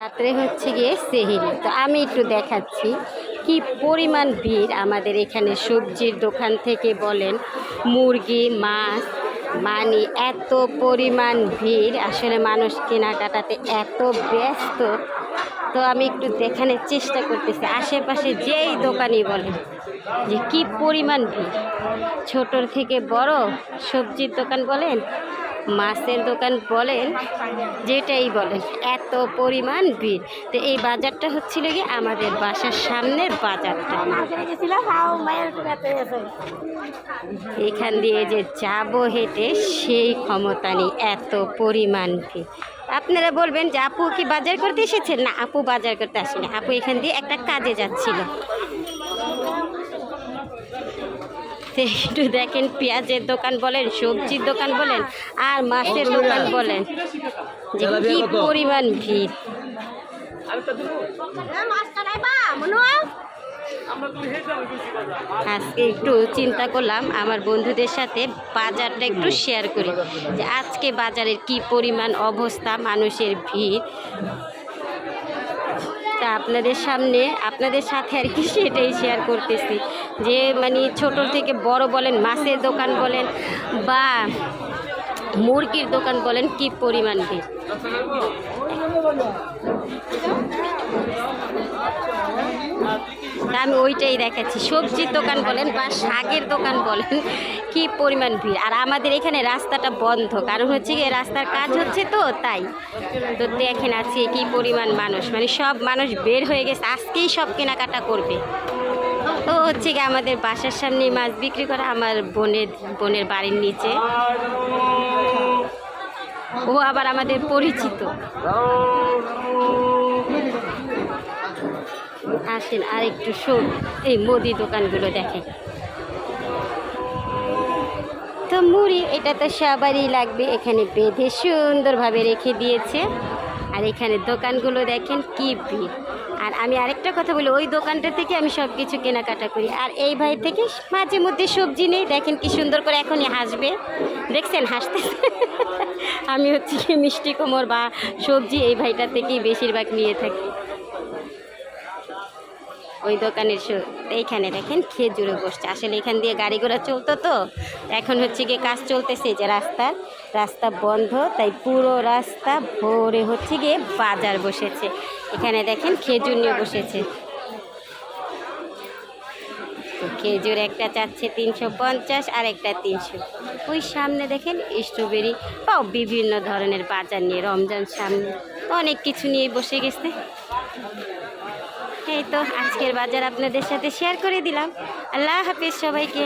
রাত্রে হচ্ছে গিয়ে সেহরি। তো আমি একটু দেখাচ্ছি কি পরিমাণ ভিড় আমাদের এখানে। সবজির দোকান থেকে বলেন, মুরগি, মাছ, মানে এত পরিমাণ ভিড়, আসলে মানুষ কেনাকাটাতে এত ব্যস্ত। তো আমি একটু দেখানোর চেষ্টা করতেছি আশেপাশে যেই দোকানই বলেন যে কি পরিমাণ ভিড়। ছোটোর থেকে বড় সবজির দোকান বলেন, মাছের দোকান বলেন, যেটাই বলেন, এত পরিমাণ ভিড়। তো এই বাজারটা হচ্ছিল কি আমাদের বাসার সামনের বাজারটা। এখান দিয়ে যে যাব হেঁটে সেই ক্ষমতা নেই, এত পরিমাণ ভিড়। আপনারা বলবেন যে আপু কি বাজার করতে এসেছেন? না, আপু বাজার করতে আসেনি, আপু এখান দিয়ে একটা কাজে যাচ্ছিল। একটু দেখেন, পেঁয়াজের দোকান বলেন, সবজির দোকান বলেন, আর মাছের দোকান বলেন, যে কি পরিমাণ ভিড়। আজকে একটু চিন্তা করলাম আমার বন্ধুদের সাথে বাজারটা একটু শেয়ার করি, যে আজকে বাজারের কি পরিমাণ অবস্থা, মানুষের ভিড়। তা আপনাদের সামনে, আপনাদের সাথে আর কি সেটাই শেয়ার করতেছি, যে মানে ছোট থেকে বড় বলেন, মাছের দোকান বলেন বা মুরগির দোকান বলেন, কি পরিমাণ ভিড়। আমি ওইটাই দেখাচ্ছি, সবজির দোকান বলেন বা শাকের দোকান বলেন, কি পরিমাণ ভিড়। আর আমাদের এখানে রাস্তাটা বন্ধ, কারণ হচ্ছে গিয়ে রাস্তার কাজ হচ্ছে, তো তাই। তো দেখেন আজকে কি পরিমাণ মানুষ, মানে সব মানুষ বের হয়ে গেছে, আজকেই সব কেনাকাটা করবে। তো হচ্ছে গিয়ে আমাদের বাসার সামনে মাছ বিক্রি করা, আমার বোনের বাড়ির নিচে। ও আবার আমাদের পরিচিত। আসেন আর একটু সব এই মুদি দোকানগুলো দেখেন। তো মুড়ি এটা তো সবারই লাগবে, এখানে বেঁধে সুন্দরভাবে রেখে দিয়েছে। আর এখানে দোকানগুলো দেখেন কি ভিড়। আর আমি আরেকটা কথা বলি, ওই দোকানটা থেকে আমি সব কিছু কেনাকাটা করি। আর এই ভাই থেকে মাঝে মধ্যে সবজি নেই, দেখেন কি সুন্দর করে এখনই হাসবে, দেখছেন হাসতে। আমি হচ্ছে কি মিষ্টি কুমড় বা সবজি এই ভাইটার থেকেই বেশিরভাগ নিয়ে থাকি। ওই দোকানের এইখানে দেখেন খেজুরে বসছে, আসলে এখান দিয়ে গাড়ি ঘোড়া চলতো, তো এখন হচ্ছে গিয়ে কাজ চলতেছে, যে রাস্তা বন্ধ, তাই পুরো রাস্তা ভরে হচ্ছে গিয়ে বাজার বসেছে। এখানে দেখেন খেজুর নিয়ে বসেছে। খেজুর একটা চাচ্ছে 350 আর একটা 300। ওই সামনে দেখেন স্ট্রবেরি বা বিভিন্ন ধরনের বাজার নিয়ে, রমজান সামনে অনেক কিছু নিয়ে বসে গেছে। এই তো আজকের বাজার আপনাদের সাথে শেয়ার করে দিলাম। আল্লাহ হাফেজ সবাইকে।